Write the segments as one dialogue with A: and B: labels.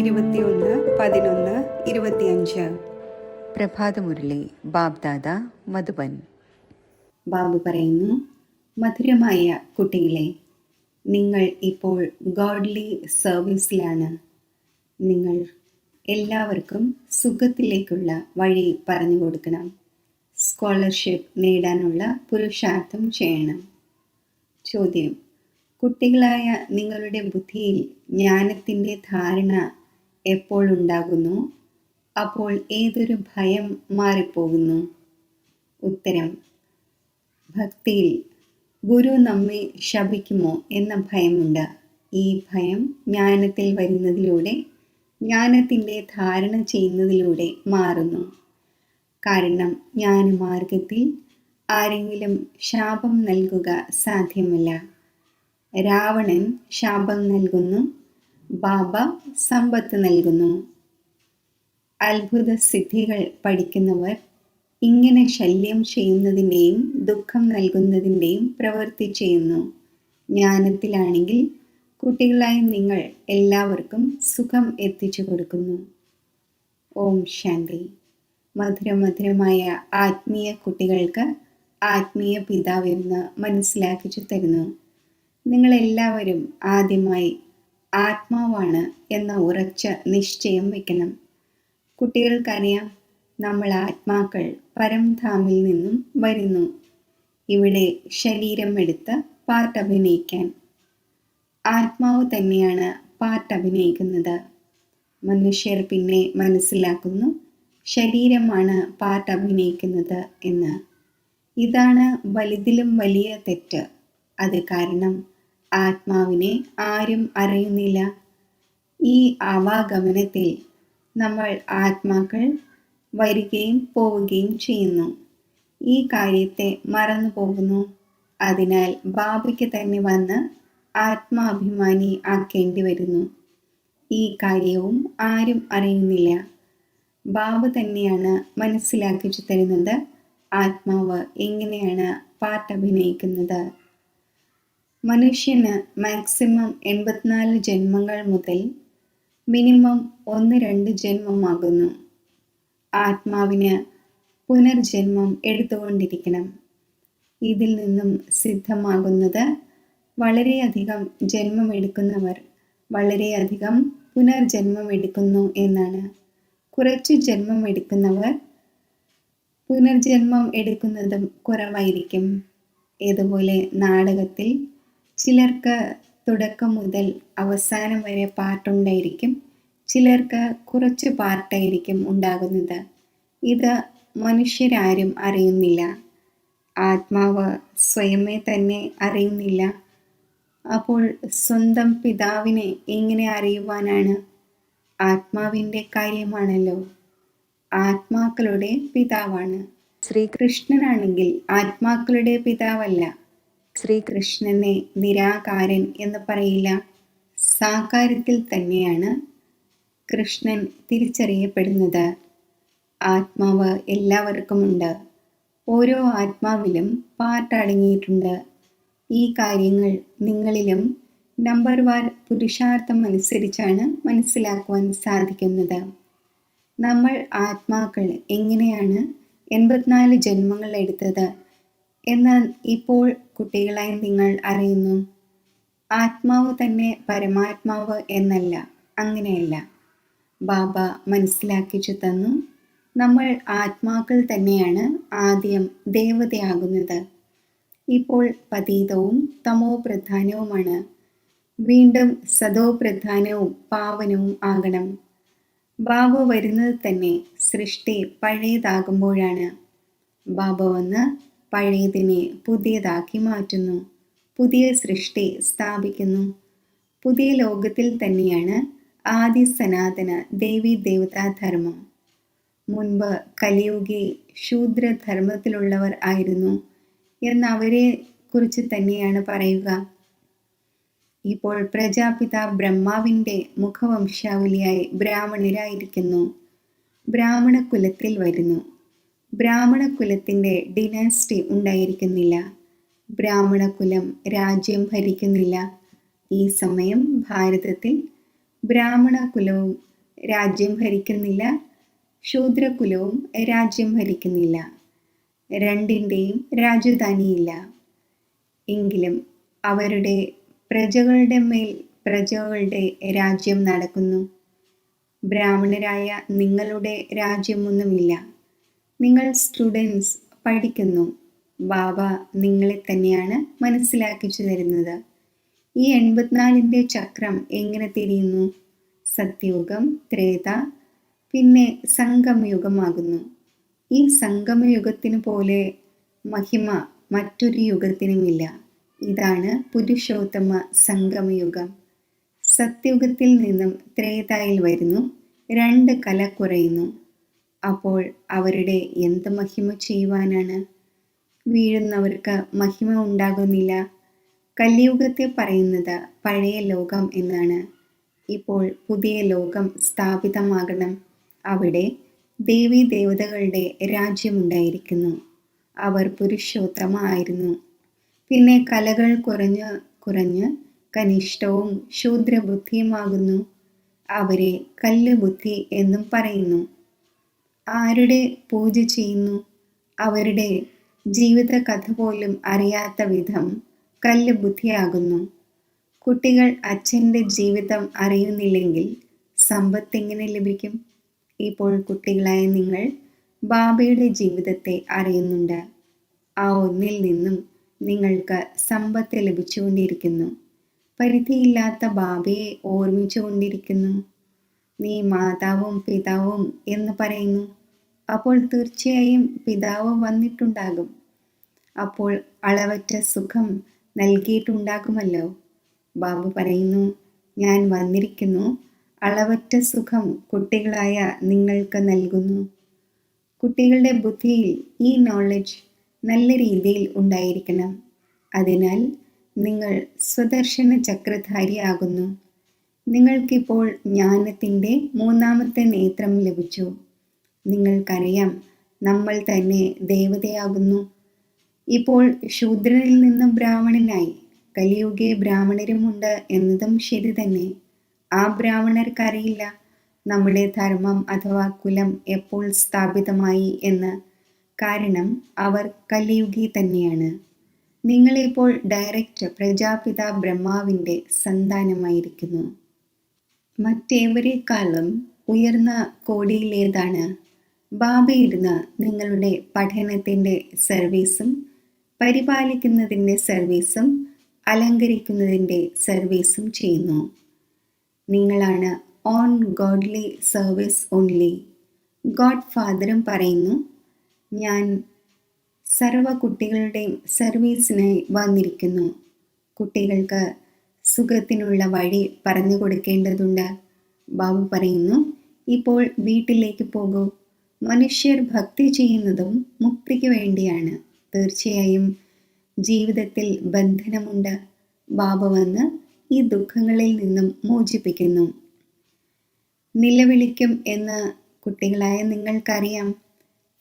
A: 21/11/25.
B: പ്രഭാതമുരളി ബാബ്ദാദ മധുബൻ.
A: ബാബു പറയുന്നു, മധുരമായ കുട്ടികളെ, നിങ്ങൾ ഇപ്പോൾ ഗോഡ്ലി സർവീസിലാണ്. നിങ്ങൾ എല്ലാവർക്കും സുഖത്തിലേക്കുള്ള വഴി പറഞ്ഞു കൊടുക്കണം. സ്കോളർഷിപ്പ് നേടാനുള്ള പുരുഷാർത്ഥം ചെയ്യണം. ചോദ്യം: കുട്ടികളായ നിങ്ങളുടെ ബുദ്ധിയിൽ ജ്ഞാനത്തിൻ്റെ ധാരണ എപ്പോൾ ഉണ്ടാകുന്നു, അപ്പോൾ ഏതൊരു ഭയം മാറിപ്പോകുന്നു? ഉത്തരം: ഭക്തിയിൽ ഗുരു നമ്മെ ശപിക്കുമോ എന്ന ഭയമുണ്ട്. ഈ ഭയം ജ്ഞാനത്തിൽ വരുന്നതിലൂടെ, ജ്ഞാനത്തിൻ്റെ ധാരണ ചെയ്യുന്നതിലൂടെ മാറുന്നു. കാരണം ജ്ഞാനമാർഗത്തിൽ ആരെങ്കിലും ശാപം നൽകുക സാധ്യമല്ല. രാവണൻ ശാപം നൽകുന്നു, ബാബ സമ്പത്ത് നൽകുന്നു. അത്ഭുത സിദ്ധികൾ പഠിക്കുന്നവർ ഇങ്ങനെ ശല്യം ചെയ്യുന്നതിൻ്റെയും ദുഃഖം നൽകുന്നതിൻ്റെയും പ്രവൃത്തി ചെയ്യുന്നു. ജ്ഞാനത്തിലാണെങ്കിൽ കുട്ടികളായി നിങ്ങൾ എല്ലാവർക്കും സുഖം എത്തിച്ചു കൊടുക്കുന്നു. ഓം ശാന്തി. മധുരമധുരമായ ആത്മീയ കുട്ടികൾക്ക് ആത്മീയ പിതാവെന്ന് മനസ്സിലാക്കിച്ചു തരുന്നു. നിങ്ങളെല്ലാവരും ആദ്യമായി ആത്മാവാണ് എന്ന ഉറച്ച നിശ്ചയം വയ്ക്കണം. കുട്ടികൾക്കറിയാം, നമ്മൾ ആത്മാക്കൾ പരംധാമിൽ നിന്നും വരുന്നു, ഇവിടെ ശരീരം എടുത്ത് പാർട്ട് അഭിനയിക്കാൻ. ആത്മാവ് തന്നെയാണ് പാർട്ട് അഭിനയിക്കുന്നത്. മനുഷ്യർ പിന്നെ മനസ്സിലാക്കുന്നു ശരീരമാണ് പാർട്ട് അഭിനയിക്കുന്നത് എന്ന്. ഇതാണ് വലുതിലും വലിയ തെറ്റ്. അത് കാരണം ആത്മാവിനെ ആരും അറിയുന്നില്ല. ഈ ആവാഗമനത്തിൽ നമ്മൾ ആത്മാക്കൾ വരികയും പോവുകയും ചെയ്യുന്നു. ഈ കാര്യത്തെ മറന്നു പോകുന്നു. അതിനാൽ ബാബയ്ക്ക് തന്നെ വന്ന് ആത്മാഭിമാനി ആക്കേണ്ടി വരുന്നു. ഈ കാര്യവും ആരും അറിയുന്നില്ല. ബാബ തന്നെയാണ് മനസ്സിലാക്കിച്ചു തരുന്നത് ആത്മാവ് എങ്ങനെയാണ് പാർട്ട് അഭിനയിക്കുന്നത്. മനുഷ്യന് മാക്സിമം 84 ജന്മങ്ങൾ മുതൽ മിനിമം 1-2 ജന്മമാകുന്നു. ആത്മാവിന് പുനർജന്മം എടുത്തുകൊണ്ടിരിക്കണം. ഇതിൽ നിന്നും സിദ്ധമാകുന്നത് വളരെയധികം ജന്മമെടുക്കുന്നവർ വളരെയധികം പുനർജന്മം എടുക്കുന്നു എന്നാണ്. കുറച്ച് ജന്മം എടുക്കുന്നവർ പുനർജന്മം എടുക്കുന്നതും കുറവായിരിക്കും. ഇതുപോലെ നാടകത്തിൽ ചിലർക്ക് തുടക്കം മുതൽ അവസാനം വരെ പാർട്ടുണ്ടായിരിക്കും, ചിലർക്ക് കുറച്ച് പാർട്ടായിരിക്കും ഉണ്ടാകുന്നത്. ഇത് മനുഷ്യരാരും അറിയുന്നില്ല. ആത്മാവ് സ്വയമേ തന്നെ അറിയുന്നില്ല. അപ്പോൾ സ്വന്തം പിതാവിനെ എങ്ങനെ അറിയുവാനാണ്? ആത്മാവിൻ്റെ കാര്യമാണല്ലോ. ആത്മാക്കളുടെ പിതാവാണ്. ശ്രീകൃഷ്ണനാണെങ്കിൽ ആത്മാക്കളുടെ പിതാവല്ല. ശ്രീകൃഷ്ണനെ നിരാകാരൻ എന്ന് പറയില്ല. സാകാരത്തിൽ തന്നെയാണ് കൃഷ്ണൻ തിരിച്ചറിയപ്പെടുന്നത്. ആത്മാവ് എല്ലാവർക്കുമുണ്ട്. ഓരോ ആത്മാവിലും പാർട്ട് അടങ്ങിയിട്ടുണ്ട്. ഈ കാര്യങ്ങൾ നിങ്ങളിലും നമ്പർ വാർ പുരുഷാർത്ഥം അനുസരിച്ചാണ് മനസ്സിലാക്കുവാൻ സാധിക്കുന്നത്. നമ്മൾ ആത്മാക്കൾ എങ്ങനെയാണ് 84 ജന്മങ്ങൾ എടുത്തത് എന്ന് ഇപ്പോൾ കുട്ടികളായി നിങ്ങൾ അറിയുന്നു. ആത്മാവ് തന്നെ പരമാത്മാവ് എന്നല്ല, അങ്ങനെയല്ല. ബാബ മനസ്സിലാക്കിച്ചു തന്നു, നമ്മൾ ആത്മാക്കൾ തന്നെയാണ് ആദ്യം ദേവതയാകുന്നത്. ഇപ്പോൾ പതീതവും തമോ പ്രധാനവുമാണ്. വീണ്ടും സദോ പ്രധാനവും പാവനവും ആകണം. ബാബ വരുന്നത് തന്നെ സൃഷ്ടി പഴയതാകുമ്പോഴാണ്. ബാബ വന്ന് പഴയതിനെ പുതിയതാക്കി മാറ്റുന്നു, പുതിയ സൃഷ്ടി സ്ഥാപിക്കുന്നു. പുതിയ ലോകത്തിൽ തന്നെയാണ് ആദി സനാതന ദേവി ദേവതാ ധർമ്മം. മുൻപ് കലിയുഗി ശൂദ്രധർമ്മത്തിലുള്ളവർ ആയിരുന്നു എന്ന് അവരെ കുറിച്ച് തന്നെയാണ് പറയുക. ഇപ്പോൾ പ്രജാപിത ബ്രഹ്മാവിൻ്റെ മുഖവംശാവലിയായി ബ്രാഹ്മണരായിരിക്കുന്നു. ബ്രാഹ്മണ കുലത്തിൽ വരുന്നു. ബ്രാഹ്മണ കുലത്തിൻ്റെ ഡിനാസ്റ്റി ഉണ്ടായിരിക്കുന്നില്ല. ബ്രാഹ്മണ കുലം രാജ്യം ഭരിക്കുന്നില്ല. ഈ സമയം ഭാരതത്തിൽ ബ്രാഹ്മണ കുലവും രാജ്യം ഭരിക്കുന്നില്ല, ശൂദ്രകുലവും രാജ്യം ഭരിക്കുന്നില്ല. രണ്ടിൻ്റെയും രാജധാനിയില്ല. എങ്കിലും അവരുടെ പ്രജകളുടെ മേൽ പ്രജകളുടെ രാജ്യം നടക്കുന്നു. ബ്രാഹ്മണരായ നിങ്ങളുടെ രാജ്യമൊന്നുമില്ല. നിങ്ങൾ സ്റ്റുഡൻസ് പഠിക്കുന്നു. ബാബ നിങ്ങളെ തന്നെയാണ് മനസ്സിലാക്കിച്ചു തരുന്നത്. ഈ 84ൻ്റെ ചക്രം എങ്ങനെ തിരിയുന്നു? സത്യയുഗം, ത്രേത, പിന്നെ സംഗമയുഗമാകുന്നു. ഈ സംഗമയുഗത്തിനു പോലെ മഹിമ മറ്റൊരു യുഗത്തിനുമില്ല. ഇതാണ് പുരുഷോത്തമ സംഗമയുഗം. സത്യയുഗത്തിൽ നിന്നും ത്രേതായിൽ വരുന്നു. 2 കല കുറയുന്നു. അപ്പോൾ അവരുടെ എന്ത് മഹിമ ചെയ്യുവാനാണ്? വീഴുന്നവർക്ക് മഹിമ ഉണ്ടാകുന്നില്ല. കലിയുഗത്തെ പറയുന്നത് പഴയ ലോകം എന്നാണ്. ഇപ്പോൾ പുതിയ ലോകം സ്ഥാപിതമാകണം. അവിടെ ദേവീ ദേവതകളുടെ രാജ്യമുണ്ടായിരിക്കുന്നു. അവർ പുരുഷോത്തമ ആയിരുന്നു. പിന്നെ കലകൾ കുറഞ്ഞ് കുറഞ്ഞ് കനിഷ്ഠവും ശൂദ്രബുദ്ധിയുമാകുന്നു. അവരെ കല്ലുബുദ്ധി എന്നും പറയുന്നു. ആരുടെ പൂജ ചെയ്യുന്നു? അവരുടെ ജീവിത കഥ പോലും അറിയാത്ത വിധം കല്ലുബുദ്ധിയാകുന്നു. കുട്ടികൾ അച്ഛൻ്റെ ജീവിതം അറിയുന്നില്ലെങ്കിൽ സമ്പത്ത് എങ്ങനെ ലഭിക്കും? ഇപ്പോൾ കുട്ടികളായ നിങ്ങൾ ബാബയുടെ ജീവിതത്തെ അറിയുന്നുണ്ട്. ആ ഒന്നിൽ നിന്നും നിങ്ങൾക്ക് സമ്പത്ത് ലഭിച്ചുകൊണ്ടിരിക്കുന്നു. പരിധിയില്ലാത്ത ബാബയെ ഓർമ്മിച്ചുകൊണ്ടിരിക്കുന്നു. നീ മാതാവും പിതാവും എന്ന് പറയുന്നു. അപ്പോൾ തീർച്ചയായും പിതാവ് വന്നിട്ടുണ്ടാകും. അപ്പോൾ അളവറ്റ സുഖം നൽകിയിട്ടുണ്ടാകുമല്ലോ. ബാബു പറയുന്നു, ഞാൻ വന്നിരിക്കുന്നു, അളവറ്റ സുഖം കുട്ടികളായ നിങ്ങൾക്ക് നൽകുന്നു. കുട്ടികളുടെ ബുദ്ധിയിൽ ഈ നോളജ് നല്ല രീതിയിൽ ഉണ്ടായിരിക്കണം. അതിനാൽ നിങ്ങൾ സ്വദർശന ചക്രധാരിയാകുന്നു. നിങ്ങൾക്കിപ്പോൾ ജ്ഞാനത്തിൻ്റെ 3ാമത്തെ നേത്രം ലഭിച്ചു. നിങ്ങൾക്കറിയാം നമ്മൾ തന്നെ ദേവതയാകുന്നു. ഇപ്പോൾ ശൂദ്രനിൽ നിന്നും ബ്രാഹ്മണനായി. കലിയുഗേ ബ്രാഹ്മണരുമുണ്ട് എന്നതും ശരി തന്നെ. ആ ബ്രാഹ്മണർക്കറിയില്ല നമ്മുടെ ധർമ്മം അഥവാ കുലം എപ്പോൾ സ്ഥാപിതമായി എന്ന്. കാരണം അവർ കലിയുഗി തന്നെയാണ്. നിങ്ങളിപ്പോൾ ഡയറക്റ്റ് പ്രജാപിത ബ്രഹ്മാവിൻ്റെ സന്താനമായിരിക്കുന്നു. മറ്റേവരെക്കാളും ഉയർന്ന കോടിയിലേതാണ്? ബാബയിരുന്ന് നിങ്ങളുടെ പഠനത്തിൻ്റെ സർവീസും പരിപാലിക്കുന്നതിൻ്റെ സർവീസും അലങ്കരിക്കുന്നതിൻ്റെ സർവീസും ചെയ്യുന്നു. നിങ്ങളാണ് own godly service only. God ഫാദറും പറയുന്നു, ഞാൻ സർവ കുട്ടികളുടെയും സർവീസിനായി വന്നിരിക്കുന്നു. കുട്ടികൾക്ക് സുഖത്തിനുള്ള വഴി പറഞ്ഞു കൊടുക്കേണ്ടതുണ്ട്. ബാബു പറയുന്നു, ഇപ്പോൾ വീട്ടിലേക്ക് പോകൂ. മനുഷ്യർ ഭക്തി ചെയ്യുന്നതും മുക്തിക്ക് വേണ്ടിയാണ്. തീർച്ചയായും ജീവിതത്തിൽ ബന്ധനമുണ്ട്. ബാബ വന്ന് ഈ ദുഃഖങ്ങളിൽ നിന്നും മോചിപ്പിക്കുന്നു. നിലവിളിക്കും എന്ന് കുട്ടികളായ നിങ്ങൾക്കറിയാം.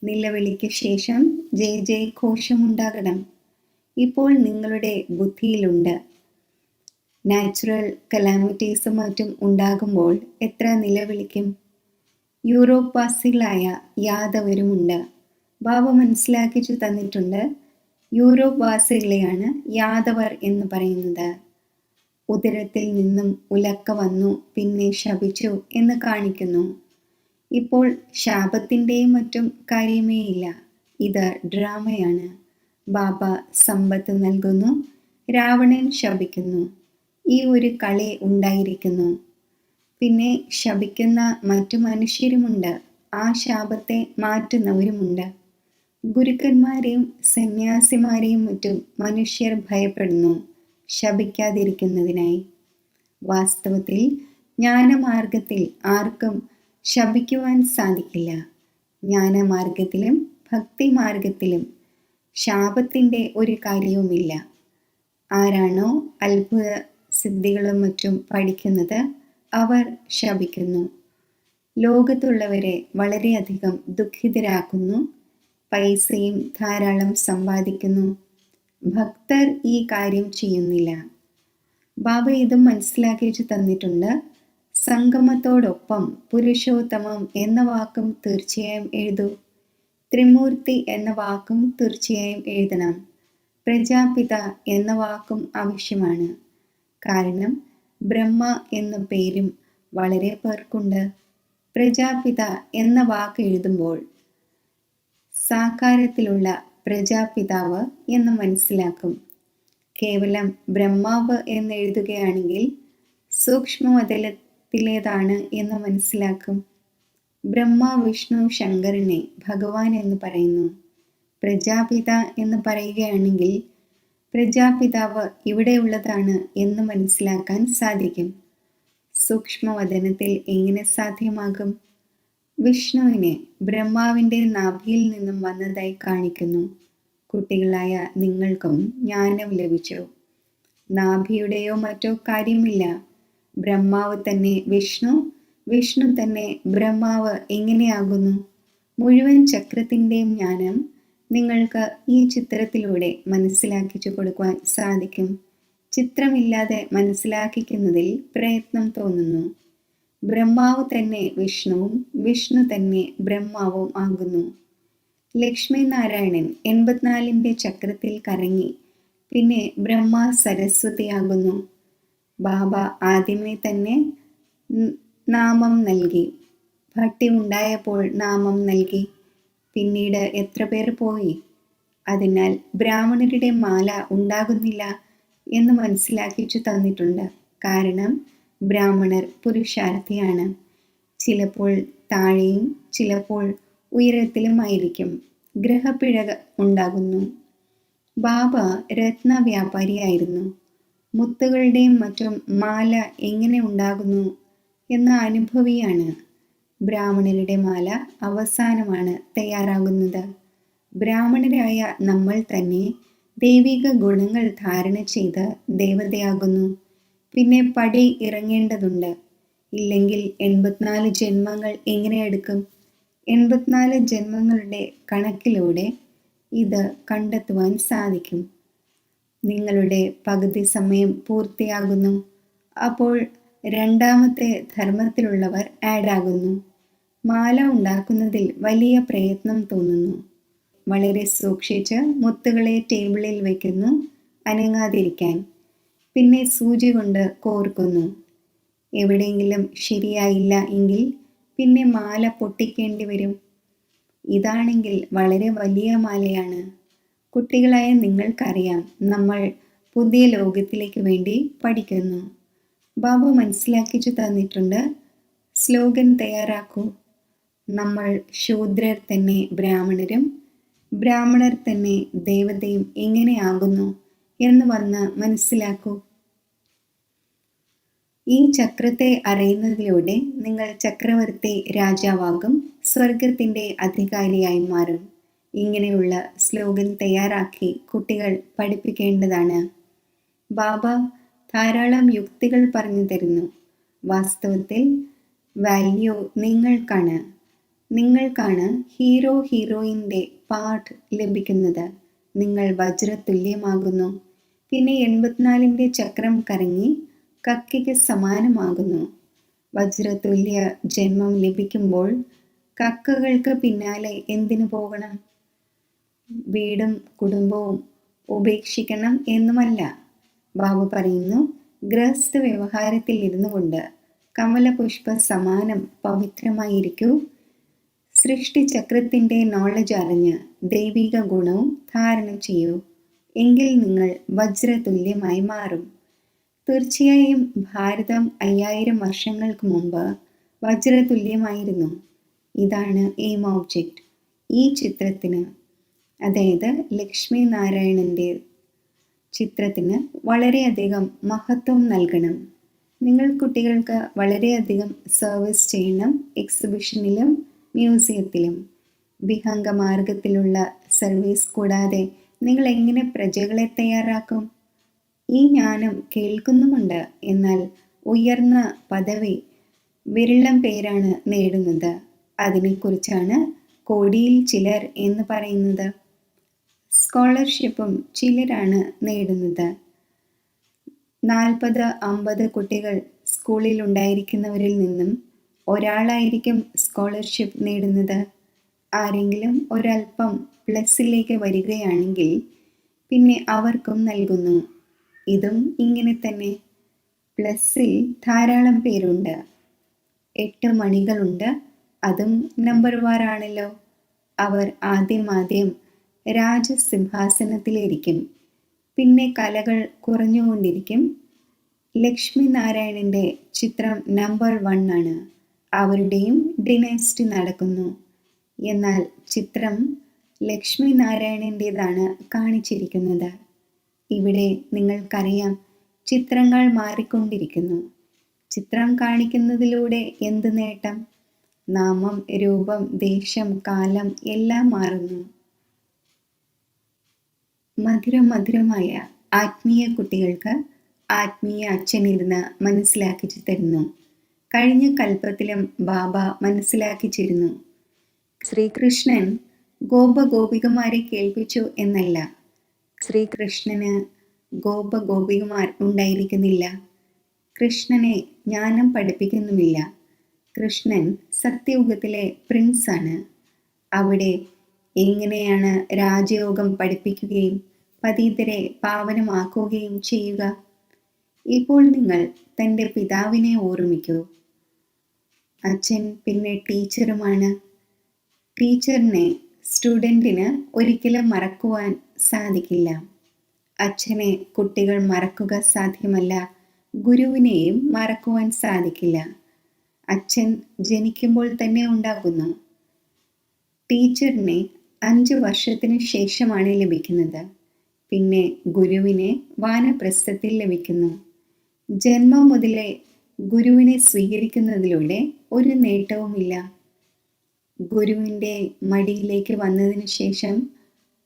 A: നിലവിളിക്ക് ശേഷം ജയ് ജയ് ഘോഷമുണ്ടാകണം. ഇപ്പോൾ നിങ്ങളുടെ ബുദ്ധിയിലുണ്ട്. നാച്ചുറൽ കലാമിറ്റീസും മറ്റും ഉണ്ടാകുമ്പോൾ എത്ര നിലവിളിക്കും? യൂറോപ്പ് വാസികളായ യാദവരുമുണ്ട്. ബാബ മനസ്സിലാക്കിച്ചു തന്നിട്ടുണ്ട്, യൂറോപ്പ് വാസികളെയാണ് യാദവർ എന്ന് പറയുന്നത്. ഉദരത്തിൽ നിന്നും ഉലക്ക വന്നു, പിന്നെ ശപിച്ചു എന്ന് കാണിക്കുന്നു. ഇപ്പോൾ ശാപത്തിൻ്റെയും മറ്റും കാര്യമേ ഇല്ല. ഇത് ഡ്രാമയാണ്. ബാബ സമ്പത്ത് നൽകുന്നു, രാവണൻ ശപിക്കുന്നു. ഈ ഒരു കളി ഉണ്ടായിരിക്കുന്നു. പിന്നെ ശപിക്കുന്ന മറ്റു മനുഷ്യരുമുണ്ട്. ആ ശാപത്തെ മാറ്റുന്നവരുമുണ്ട്. ഗുരുക്കന്മാരെയും സന്യാസിമാരെയും മറ്റും മനുഷ്യർ ഭയപ്പെടുന്നു ശപിക്കാതിരിക്കുന്നതിനായി. വാസ്തവത്തിൽ ജ്ഞാനമാർഗത്തിൽ ആർക്കും ശപിക്കുവാൻ സാധിക്കില്ല. ജ്ഞാനമാർഗത്തിലും ഭക്തിമാർഗത്തിലും ശാപത്തിൻ്റെ ഒരു കാര്യവുമില്ല. ആരാണോ അത്ഭുത സിദ്ധികളും മറ്റും പഠിക്കുന്നത് അവർ ശപിക്കുന്നു. ലോകത്തുള്ളവരെ വളരെയധികം ദുഃഖിതരാക്കുന്നു. പൈസയും ധാരാളം സമ്പാദിക്കുന്നു. ഭക്തർ ഈ കാര്യം ചെയ്യുന്നില്ല. ബാബ ഇതും മനസ്സിലാക്കിച്ചു തന്നിട്ടുണ്ട്. സംഗമത്തോടൊപ്പം പുരുഷോത്തമം എന്ന വാക്കും തീർച്ചയായും എഴുതൂ. ത്രിമൂർത്തി എന്ന വാക്കും തീർച്ചയായും എഴുതണം. പ്രജാപിത എന്ന വാക്കും ആവശ്യമാണ്. കാരണം ബ്രഹ്മ എന്ന പേരും വളരെ പേർക്കുണ്ട്. പ്രജാപിത എന്ന വാക്ക് എഴുതുമ്പോൾ സാകാരത്തിലുള്ള പ്രജാപിതാവ് എന്ന് മനസ്സിലാക്കും. കേവലം ബ്രഹ്മാവ് എന്ന് എഴുതുകയാണെങ്കിൽ സൂക്ഷ്മവതലത്തിലേതാണ് എന്ന് മനസ്സിലാക്കും. ബ്രഹ്മ, വിഷ്ണു, ശങ്കരനെ ഭഗവാൻ എന്ന് പറയുന്നു. പ്രജാപിത എന്ന് പറയുകയാണെങ്കിൽ പ്രജാപിതാവ് ഇവിടെയുള്ളതാണ് എന്ന് മനസ്സിലാക്കാൻ സാധിക്കും. സൂക്ഷ്മവദനത്തിൽ എങ്ങനെ സാധ്യമാകും? വിഷ്ണുവിനെ ബ്രഹ്മാവിൻ്റെ നാഭിയിൽ നിന്നും വന്നതായി കാണിക്കുന്നു. കുട്ടികളായ നിങ്ങൾക്കും ജ്ഞാനം ലഭിച്ചു. നാഭിയുടെയോ മറ്റോ കാര്യമില്ല. ബ്രഹ്മാവ് തന്നെ വിഷ്ണു, വിഷ്ണു തന്നെ ബ്രഹ്മാവ് എങ്ങനെയാകുന്നു? മുഴുവൻ ചക്രത്തിൻ്റെയും ജ്ഞാനം നിങ്ങൾക്ക് ഈ ചിത്രത്തിലൂടെ മനസ്സിലാക്കിച്ചു കൊടുക്കുവാൻ സാധിക്കും. ചിത്രമില്ലാതെ മനസ്സിലാക്കിക്കുന്നതിൽ പ്രയത്നം തോന്നുന്നു. ബ്രഹ്മാവ് തന്നെ വിഷ്ണുവും വിഷ്ണു തന്നെ ബ്രഹ്മാവും ആകുന്നു. ലക്ഷ്മി നാരായണൻ 84ൻ്റെ ചക്രത്തിൽ കറങ്ങി പിന്നെ ബ്രഹ്മ സരസ്വതിയാകുന്നു. ബാബ ആദ്യമേ തന്നെ നാമം നൽകി. ഭട്ടി ഉണ്ടായപ്പോൾ നാമം നൽകി. പിന്നീട് എത്ര പേർ പോയി. അതിനാൽ ബ്രാഹ്മണരുടെ മാല ഉണ്ടാകുന്നില്ല എന്ന് മനസ്സിലാക്കിച്ചു തന്നിട്ടുണ്ട്. കാരണം ബ്രാഹ്മണർ പുരുഷാർത്ഥിയാണ്. ചിലപ്പോൾ താഴെയും ചിലപ്പോൾ ഉയരത്തിലുമായിരിക്കും. ഗ്രഹപ്പിഴ ഉണ്ടാകുന്നു. ബാബ രത്ന വ്യാപാരിയായിരുന്നു. മുത്തുകളുടെയും മറ്റും മാല എങ്ങനെ ഉണ്ടാകുന്നു എന്ന അനുഭവിയാണ്. ബ്രാഹ്മണരുടെ മാല അവസാനമാണ് തയ്യാറാകുന്നത്. ബ്രാഹ്മണരായ നമ്മൾ തന്നെ ദൈവിക ഗുണങ്ങൾ ധാരണ ചെയ്ത് ദേവതയാകുന്നു. പിന്നെ പടി ഇറങ്ങേണ്ടതുണ്ട്. ഇല്ലെങ്കിൽ 84 ജന്മങ്ങൾ എങ്ങനെ എടുക്കും? 84 ജന്മങ്ങളുടെ കണക്കിലൂടെ ഇത് കണ്ടെത്തുവാൻ സാധിക്കും. നിങ്ങളുടെ പകുതി സമയം പൂർത്തിയാകുന്നു. അപ്പോൾ രണ്ടാമത്തെ ധർമ്മത്തിലുള്ളവർ ആഡാകുന്നു. മാല ഉണ്ടാക്കുന്നതിൽ വലിയ പ്രയത്നം തോന്നുന്നു. വളരെ സൂക്ഷിച്ച് മുത്തുകളെ ടേബിളിൽ വയ്ക്കുന്നു, അനങ്ങാതിരിക്കാൻ. പിന്നെ സൂചി കൊണ്ട് കോർക്കുന്നു. എവിടെയെങ്കിലും ശരിയായില്ല എങ്കിൽ പിന്നെ മാല പൊട്ടിക്കേണ്ടി വരും. ഇതാണെങ്കിൽ വളരെ വലിയ മാലയാണ്. കുട്ടികളായ നിങ്ങൾക്കറിയാം, നമ്മൾ പുതിയ ലോകത്തിലേക്ക് വേണ്ടി പഠിക്കുന്നു. ബാബു മനസ്സിലാക്കിച്ചു തന്നിട്ടുണ്ട്. സ്ലോഗൻ തയ്യാറാക്കൂ. നമ്മൾ ശൂദ്രർ തന്നെ ബ്രാഹ്മണരും ബ്രാഹ്മണർ തന്നെ ദേവതയും എങ്ങനെയാകുന്നു എന്ന് വന്ന് മനസ്സിലാക്കൂ. ഈ ചക്രത്തെ അറിയുന്നതിലൂടെ നിങ്ങൾ ചക്രവർത്തി രാജാവാകും, സ്വർഗത്തിൻ്റെ അധികാരിയായി മാറും. ഇങ്ങനെയുള്ള സ്ലോഗൻ തയ്യാറാക്കി കുട്ടികൾ പഠിപ്പിക്കേണ്ടതാണ്. ബാബ ധാരാളം യുക്തികൾ പറഞ്ഞു തരുന്നു. വാസ്തവത്തിൽ വാല്യൂ നിങ്ങൾക്കാണ്. നിങ്ങൾക്കാണ് ഹീറോയിൻ്റെ പാഠ് ലഭിക്കുന്നത്. നിങ്ങൾ വജ്രതുല്യമാകുന്നു. പിന്നെ 84ൻ്റെ ചക്രം കറങ്ങി കക്കയ്ക്ക് സമാനമാകുന്നു. വജ്രതുല്യ ജന്മം ലഭിക്കുമ്പോൾ കക്കകൾക്ക് പിന്നാലെ എന്തിനു പോകണം? വീടും കുടുംബവും ഉപേക്ഷിക്കണം എന്നുമല്ല. ബാബു പറയുന്നു, ഗൃഹസ്ഥ വ്യവഹാരത്തിൽ ഇരുന്നു കൊണ്ട് കമലപുഷ്പ സമാനം പവിത്രമായിരിക്കൂ. സൃഷ്ടിചക്രത്തിൻ്റെ നോളജ് അറിഞ്ഞ് ദൈവിക ഗുണവും ധാരണ ചെയ്യൂ. എങ്കിൽ നിങ്ങൾ വജ്രതുല്യമായി മാറും. തീർച്ചയായും ഭാരതം 5000 വർഷങ്ങൾക്ക് മുമ്പ് വജ്രതുല്യമായിരുന്നു. ഇതാണ് എയിം ഓബ്ജക്റ്റ്. ഈ ചിത്രത്തിന്, അതായത് ലക്ഷ്മി നാരായണൻ്റെ ചിത്രത്തിന് വളരെയധികം മഹത്വം നൽകണം. നിങ്ങൾ കുട്ടികൾക്ക് വളരെയധികം സർവീസ് ചെയ്യണം. എക്സിബിഷനിലും മ്യൂസിയത്തിലും. വിഹംഗ മാർഗത്തിലുള്ള സർവീസ് കൂടാതെ നിങ്ങൾ എങ്ങനെ പ്രജകളെ തയ്യാറാക്കും? ഈ ജ്ഞാനം കേൾക്കുന്നുമുണ്ട്. എന്നാൽ ഉയർന്ന പദവി വിരളം പേരാണ് നേടുന്നത്. അതിനെക്കുറിച്ചാണ് കോടിയിൽ ചിലർ എന്ന് പറയുന്നത്. സ്കോളർഷിപ്പും ചിലരാണ് നേടുന്നത്. 40-50 കുട്ടികൾ സ്കൂളിൽ ഉണ്ടായിരിക്കുന്നവരിൽ നിന്നും ഒരാളായിരിക്കും സ്കോളർഷിപ്പ് നേടുന്നത്. ആരെങ്കിലും ഒരല്പം പ്ലസിലേക്ക് വരികയാണെങ്കിൽ പിന്നെ അവർക്കും നൽകുന്നു. ഇതും ഇങ്ങനെ തന്നെ. പ്ലസിൽ ധാരാളം പേരുണ്ട്. 8 മണികളുണ്ട്, അതും നമ്പർ വാറാണല്ലോ. അവർ ആദ്യം രാജസിംഹാസനത്തിലിരിക്കും. പിന്നെ കലകൾ കുറഞ്ഞുകൊണ്ടിരിക്കും. ലക്ഷ്മി നാരായണന്റെ ചിത്രം നമ്പർ 1 ആണ്. അവരുടെയും ഡിനൈസ്റ്റി നടക്കുന്നു. എന്നാൽ ചിത്രം ലക്ഷ്മി നാരായണന്റേതാണ് കാണിച്ചിരിക്കുന്നത്. ഇവിടെ നിങ്ങൾക്കറിയാം, ചിത്രങ്ങൾ മാറിക്കൊണ്ടിരിക്കുന്നു. ചിത്രം കാണിക്കുന്നതിലൂടെ എന്ത് നേട്ടം? നാമം, രൂപം, ദേശം, കാലം എല്ലാം മാറുന്നു. മധുരമായ ആത്മീയ കുട്ടികൾക്ക് ആത്മീയ അച്ഛനിരുന്ന് മനസ്സിലാക്കി തരുന്നു. കഴിഞ്ഞ കൽപ്പത്തിലും ബാബ മനസ്സിലാക്കിച്ചിരുന്നു. ശ്രീകൃഷ്ണൻ ഗോപഗോപികമാരെ കേൾപ്പിച്ചു എന്നല്ല. ശ്രീകൃഷ്ണന് ഗോപഗോപികമാർ ഉണ്ടായിരിക്കുന്നില്ല. കൃഷ്ണനെ ജ്ഞാനം പഠിപ്പിക്കുന്നുമില്ല. കൃഷ്ണൻ സത്യയുഗത്തിലെ പ്രിൻസാണ്. അവിടെ എങ്ങനെയാണ് രാജയോഗം പഠിപ്പിക്കുകയും പതീതരെ പാവനമാക്കുകയും ചെയ്യുക? ഇപ്പോൾ നിങ്ങൾ തൻ്റെ പിതാവിനെ ഓർമ്മിക്കൂ. അച്ഛൻ പിന്നെ ടീച്ചറുമാണ്. ടീച്ചറിനെ സ്റ്റുഡൻറ്റിന് ഒരിക്കലും മറക്കുവാൻ സാധിക്കില്ല. അച്ഛനെ കുട്ടികൾ മറക്കുക സാധ്യമല്ല. ഗുരുവിനെയും മറക്കുവാൻ സാധിക്കില്ല. അച്ഛൻ ജനിക്കുമ്പോൾ തന്നെ ഉണ്ടാകുന്നു. ടീച്ചറിനെ 5 വർഷത്തിന് ശേഷമാണ് ലഭിക്കുന്നത്. പിന്നെ ഗുരുവിനെ വാനപ്രസ്ഥത്തിൽ ലഭിക്കുന്നു. ജന്മം മുതലേ ഗുരുവിനെ സ്വീകരിക്കുന്നതിലൂടെ ഒരു നേട്ടവുമില്ല. ഗുരുവിൻ്റെ മടിയിലേക്ക് വന്നതിന് ശേഷം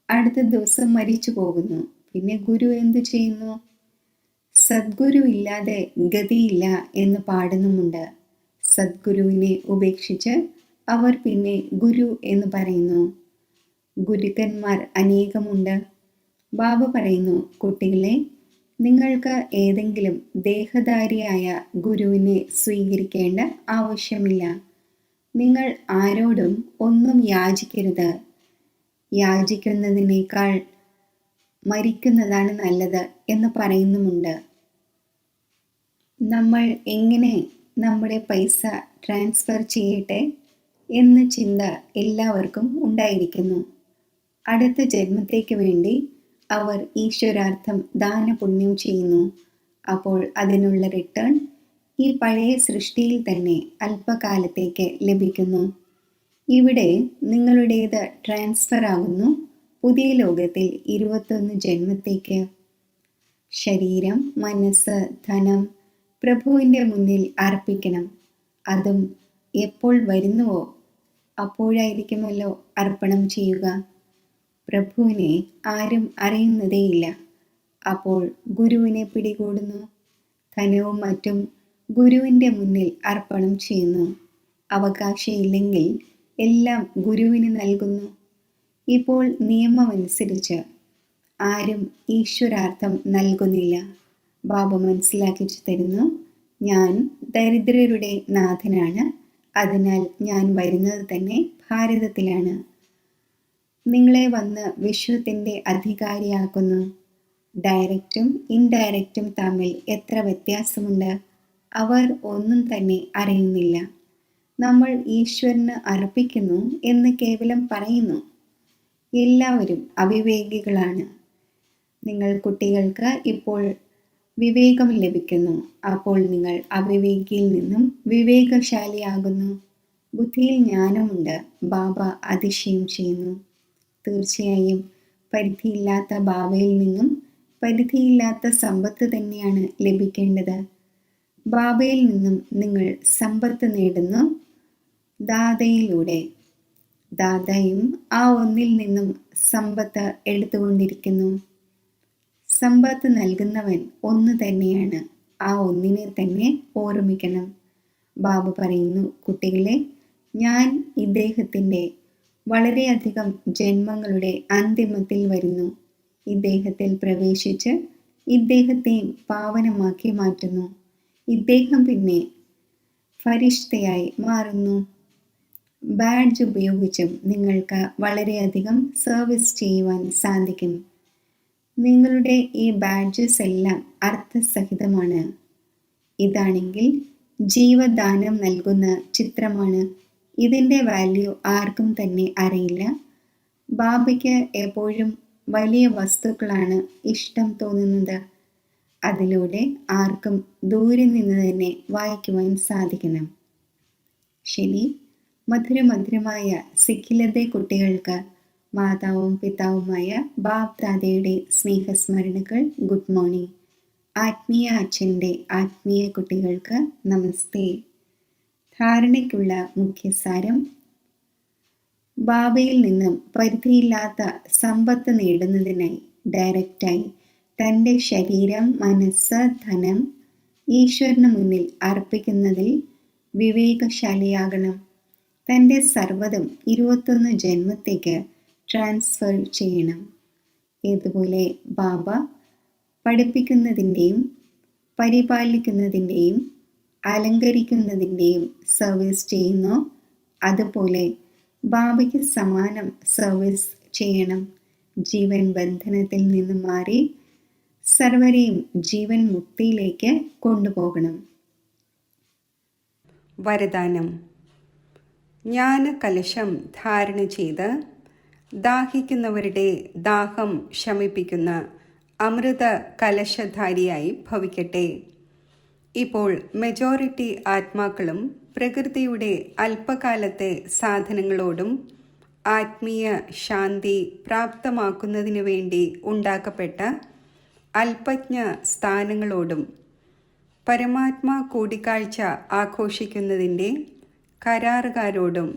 A: അടുത്ത ദിവസം മരിച്ചു പോകുന്നു. പിന്നെ ഗുരു എന്തു ചെയ്യുന്നു? സദ്ഗുരു ഇല്ലാതെ ഗതിയില്ല എന്ന് പാടുന്നുമുണ്ട്. സദ്ഗുരുവിനെ ഉപേക്ഷിച്ച് അവർ പിന്നെ ഗുരു എന്ന് പറയുന്നു. ഗുരുക്കന്മാർ അനേകമുണ്ട്. ബാബ പറയുന്നു, കുട്ടികളെ, നിങ്ങൾക്ക് ഏതെങ്കിലും ദേഹധാരിയായ ഗുരുവിനെ സ്വീകരിക്കേണ്ട ആവശ്യമില്ല. നിങ്ങൾ ആരോടും ഒന്നും യാചിക്കരുത്. യാചിക്കുന്നതിനേക്കാൾ മരിക്കുന്നതാണ് നല്ലത് എന്ന് പറയുന്നുമുണ്ട്. നമ്മൾ എങ്ങനെ നമ്മുടെ പൈസ ട്രാൻസ്ഫർ ചെയ്യട്ടെ എന്ന ചിന്ത എല്ലാവർക്കും ഉണ്ടായിരിക്കുന്നു. അടുത്ത ജന്മത്തേക്ക് വേണ്ടി അവർ ഈശ്വരാർത്ഥം ദാനപുണ്യം ചെയ്യുന്നു. അപ്പോൾ അതിനുള്ള റിട്ടേൺ ഈ പഴയ സൃഷ്ടിയിൽ തന്നെ അല്പകാലത്തേക്ക് ലഭിക്കുന്നു. ഇവിടെ നിങ്ങളുടേത് ട്രാൻസ്ഫർ ആകുന്നു പുതിയ ലോകത്തിൽ 21 ജന്മത്തേക്ക്. ശരീരം, മനസ്സ്, ധനം പ്രഭുവിൻ്റെ മുന്നിൽ അർപ്പിക്കണം. അതും എപ്പോൾ വരുന്നുവോ അപ്പോഴായിരിക്കുമല്ലോ അർപ്പണം ചെയ്യുക. പ്രഭുവിനെ ആരും അറിയുന്നതേയില്ല. അപ്പോൾ ഗുരുവിനെ പിടികൂടുന്നു. ധനവും മറ്റും ഗുരുവിൻ്റെ മുന്നിൽ അർപ്പണം ചെയ്യുന്നു. അവകാശമില്ലെങ്കിൽ എല്ലാം ഗുരുവിന് നൽകുന്നു. ഇപ്പോൾ നിയമമനുസരിച്ച് ആരും ഈശ്വരാർത്ഥം നൽകുന്നില്ല. ബാബ മനസ്സിലാക്കി തരുന്നു, ഞാൻ ദരിദ്രരുടെ നാഥനാണ്. അതിനാൽ ഞാൻ വരുന്നത് തന്നെ ഭാരതത്തിലാണ്. നിങ്ങളെ വന്ന് വിശ്വത്തിൻ്റെ അധികാരിയാക്കുന്നു. ഡയറക്റ്റും ഇൻഡയറക്റ്റും തമ്മിൽ എത്ര വ്യത്യാസമുണ്ട്! അവർ ഒന്നും തന്നെ അറിയുന്നില്ല. നമ്മൾ ഈശ്വരന് അർപ്പിക്കുന്നു എന്ന് കേവലം പറയുന്നു. എല്ലാവരും അവിവേകികളാണ്. നിങ്ങൾ കുട്ടികൾക്ക് ഇപ്പോൾ വിവേകം ലഭിക്കുന്നു. അപ്പോൾ നിങ്ങൾ അവിവേകിയിൽ നിന്നും വിവേകശാലിയാകുന്നു. ബുദ്ധിയിൽ ജ്ഞാനമുണ്ട്. ബാബ അതിശയം ചെയ്യുന്നു. തീർച്ചയായും പരിധിയില്ലാത്ത ബാബയിൽ നിന്നും പരിധിയില്ലാത്ത സമ്പത്ത് തന്നെയാണ് ലഭിക്കേണ്ടത്. ബാബയിൽ നിന്നും നിങ്ങൾ സമ്പത്ത് നേടുന്നു ദാതയിലൂടെ. ദാതയും ആ ഒന്നിൽ നിന്നും സമ്പത്ത് എടുത്തുകൊണ്ടിരിക്കുന്നു. സമ്പത്ത് നൽകുന്നവൻ ഒന്ന് തന്നെയാണ്. ആ ഒന്നിനെ തന്നെ ഓർമ്മിക്കണം. ബാബ പറയുന്നു, കുട്ടികളെ, ഞാൻ ഇദ്ദേഹത്തിൻ്റെ വളരെയധികം ജന്മങ്ങളുടെ അന്തിമത്തിൽ വരുന്നു. ഇദ്ദേഹത്തിൽ പ്രവേശിച്ച് ഇദ്ദേഹത്തെ പാവനമാക്കി മാറ്റുന്നു. ഇദ്ദേഹം പിന്നെ ഫരിഷ്തയായി മാറുന്നു. ബാഡ്ജ് ഉപയോഗിച്ചും നിങ്ങൾക്ക് വളരെയധികം സർവീസ് ചെയ്യുവാൻ സാധിക്കും. നിങ്ങളുടെ ഈ ബാഡ്ജസ് എല്ലാം അർത്ഥസഹിതമാണ്. ഇതാണെങ്കിൽ ജീവദാനം നൽകുന്ന ചിത്രമാണ്. ഇതിൻ്റെ വാല്യൂ ആർക്കും തന്നെ അറിയില്ല. ബാബയ്ക്ക് എപ്പോഴും വലിയ വസ്തുക്കളാണ് ഇഷ്ടം തോന്നുന്നത്. അതിലൂടെ ആർക്കും ദൂരെ നിന്ന് തന്നെ വായിക്കുവാൻ സാധിക്കണം. ശരി, മധുരമധുരമായ സിഖിലത്തെ കുട്ടികൾക്ക് മാതാവും പിതാവുമായ ബാബ് ദാദയുടെ സ്നേഹസ്മരണകൾ. Good morning. ആത്മീയ അച്ഛൻ്റെ ആത്മീയ കുട്ടികൾക്ക് നമസ്തേ. ധാരണയ്ക്കുള്ള മുഖ്യസാരം: ബാബയിൽ നിന്നും പരിധിയില്ലാത്ത സമ്പത്ത് നേടുന്നതിനായി ഡയറക്റ്റായി തൻ്റെ ശരീരം, മനസ്സ്, ധനം ഈശ്വരന് മുന്നിൽ അർപ്പിക്കുന്നതിൽ വിവേകശാലിയാകണം. തൻ്റെ സർവ്വതും 21 ജന്മത്തേക്ക് ട്രാൻസ്ഫർ ചെയ്യണം. ഇതുപോലെ ബാബ പഠിപ്പിക്കുന്നതിൻ്റെയും പരിപാലിക്കുന്നതിൻ്റെയും അലങ്കരിക്കുന്നതിൻ്റെയും സർവീസ് ചെയ്യുന്നു. അതുപോലെ ബാബയ്ക്ക് സമാനം സർവീസ് ചെയ്യണം. ജീവൻ ബന്ധനത്തിൽ നിന്ന് മാറി സർവരെയും ജീവൻ മുക്തിയിലേക്ക് കൊണ്ടുപോകണം.
B: വരദാനം: ജ്ഞാനകലശം ധാരണ ചെയ്ത് ദാഹിക്കുന്നവരുടെ ദാഹം ശമിപ്പിക്കുന്ന അമൃത കലശധാരിയായി ഭവിക്കട്ടെ. ഇപ്പോൾ മെജോറിറ്റി ആത്മാക്കളും പ്രകൃതിയുടെ അല്പകാലത്തെ സാധനങ്ങളോടും ആത്മീയ ശാന്തി പ്രാപ്തമാക്കുന്നതിനു വേണ്ടി ഉണ്ടാക്കപ്പെട്ട അല്പജ്ഞ സ്ഥാനങ്ങളോടും പരമാത്മാ കൂടിക്കാഴ്ച ആഘോഷിക്കുന്നതിൻ്റെ കരാറുകാരോടും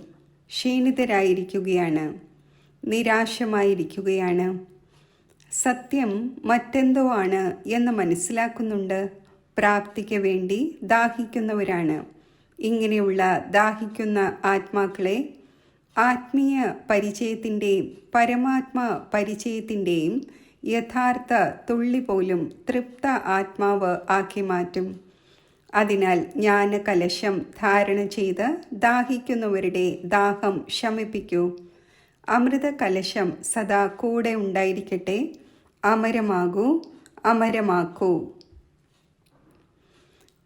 B: ക്ഷീണിതരായിരിക്കുകയാണ്, നിരാശമായിരിക്കുകയാണ്. സത്യം മറ്റെന്തോ ആണ് എന്ന് മനസ്സിലാക്കുന്നുണ്ട്. പ്രാപ്തിക്ക് വേണ്ടി ദാഹിക്കുന്നവരാണ്. ഇങ്ങനെയുള്ള ദാഹിക്കുന്ന ആത്മാക്കളെ ആത്മീയ പരിചയത്തിൻ്റെയും പരമാത്മാ പരിചയത്തിൻ്റെയും യഥാർത്ഥ തുള്ളി പോലും തൃപ്ത ആത്മാവ് ആക്കി മാറ്റും. അതിനാൽ ജ്ഞാനകലശം ധാരണ ചെയ്ത് ദാഹിക്കുന്നവരുടെ ദാഹം ശമിപ്പിക്കൂ. അമൃത കലശം സദാ കൂടെ ഉണ്ടായിരിക്കട്ടെ. അമരമാകൂ, അമരമാക്കൂ.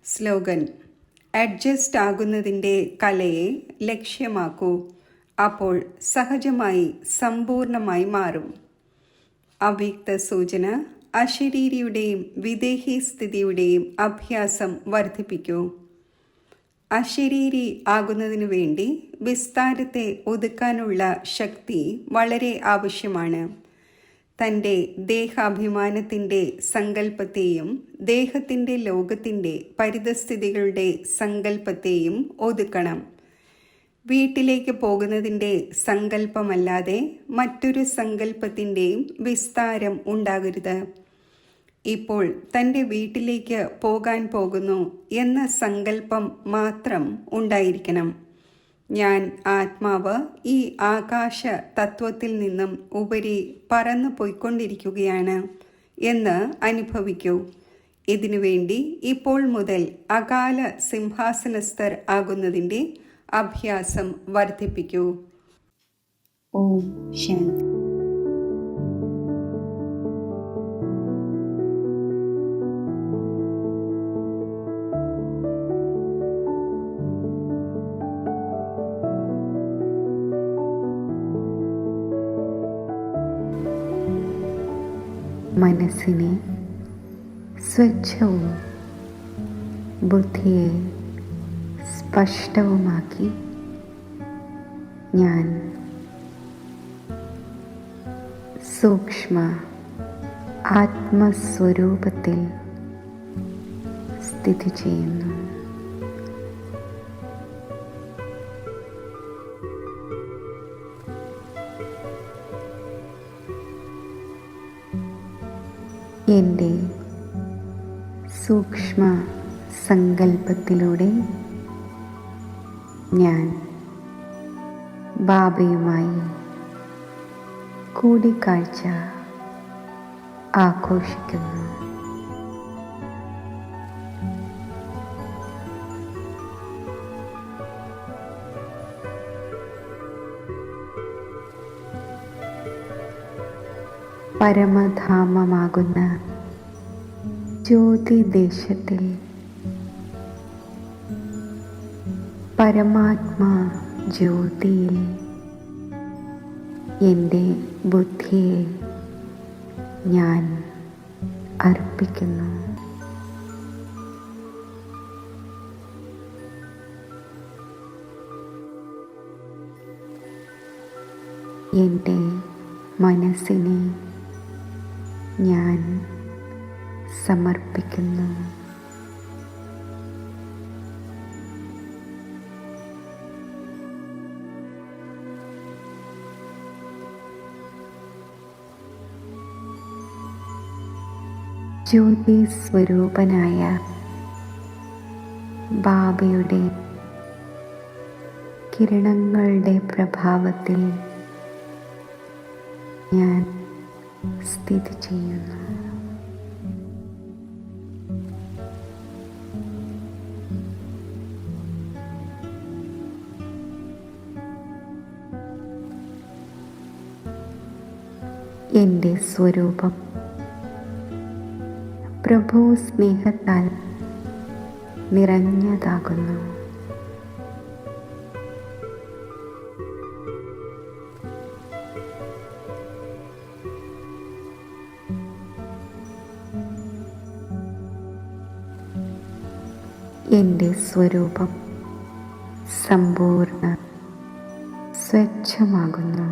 B: സ്ലോഗൻ: അഡ്ജസ്റ്റ് ആകുന്നതിൻ്റെ കലയെ ലക്ഷ്യമാക്കൂ. അപ്പോൾ സഹജമായി സമ്പൂർണമായി മാറും. അവ്യക്ത സൂചന: അശരീരിയുടെയും വിദേഹി സ്ഥിതിയുടെയും അഭ്യാസം വർദ്ധിപ്പിക്കൂ. അശരീരി ആകുന്നതിനു വേണ്ടി വിസ്താരത്തെ ഒതുക്കാനുള്ള ശക്തി വളരെ ആവശ്യമാണ്. തൻ്റെ ദേഹാഭിമാനത്തിൻ്റെ സങ്കല്പത്തെയും ദേഹത്തിൻ്റെ ലോകത്തിൻ്റെ പരിതസ്ഥിതികളുടെ സങ്കല്പത്തെയും ഒതുക്കണം. വീട്ടിലേക്ക് പോകുന്നതിൻ്റെ സങ്കല്പമല്ലാതെ മറ്റൊരു സങ്കല്പത്തിൻ്റെയും വിസ്താരം ഉണ്ടാകരുത്. ഇപ്പോൾ തൻ്റെ വീട്ടിലേക്ക് പോകാൻ പോകുന്നു എന്ന സങ്കല്പം മാത്രം ഉണ്ടായിരിക്കണം. ഞാൻ ആത്മാവ് ഈ ആകാശ തത്വത്തിൽ നിന്നും ഉപരി പറന്നു പോയിക്കൊണ്ടിരിക്കുകയാണ് എന്ന് അനുഭവിക്കൂ. ഇതിനുവേണ്ടി ഇപ്പോൾ മുതൽ അകാല സിംഹാസനസ്ഥർ ആകുന്നതിൻ്റെ അഭ്യാസം വർദ്ധിപ്പിക്കൂ.
A: ഓം ശാന്തി. മനസ്സിനെ സ്വച്ഛവും ബുദ്ധിയെ സ്പഷ്ടവുമാക്കി ഞാൻ സൂക്ഷ്മ ആത്മസ്വരൂപത്തിൽ സ്ഥിതി ചെയ്യുന്നു. എൻ്റെ സൂക്ഷ്മ സങ്കല്പത്തിലൂടെ ഞാൻ ബാബയുമായി കൂടിക്കാഴ്ച ആഘോഷിക്കുന്നു. പരമധാമമാകുന്ന ജ്യോതിദേശത്തിൽ പരമാത്മാ ജ്യോതിയിൽ എൻ്റെ ബുദ്ധിയെ ഞാൻ അർപ്പിക്കുന്നു. എൻ്റെ മനസ്സിനെ ഞാൻ സമർപ്പിക്കുന്നു. ജ്യോതി സ്വരൂപനായ ബാബയുടെ കിരണങ്ങളുടെ പ്രഭാവത്തിൽ ഞാൻ സ്ഥിതി ചെയ്യുന്നു. എൻ്റെ സ്വരൂപം പ്രഭു സ്നേഹത്താൽ നിറഞ്ഞതാകുന്നു. എൻ്റെ സ്വരൂപം സമ്പൂർണ്ണ സ്വച്ഛമാകുന്നു.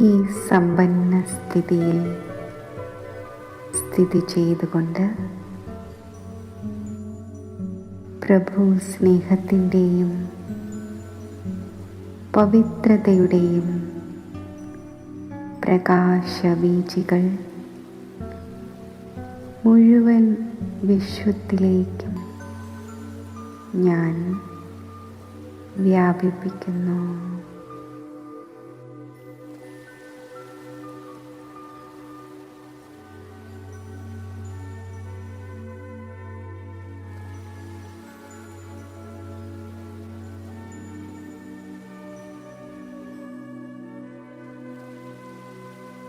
A: ഈ സമ്പന്ന സ്ഥിതിയിൽ സ്ഥിതി ചെയ്തുകൊണ്ട് പ്രഭു സ്നേഹത്തിൻ്റെയും പവിത്രതയുടെയും പ്രകാശവീചികൾ മുഴുവൻ വിശ്വത്തിലേക്കും ഞാൻ വ്യാപിപ്പിക്കുന്നു.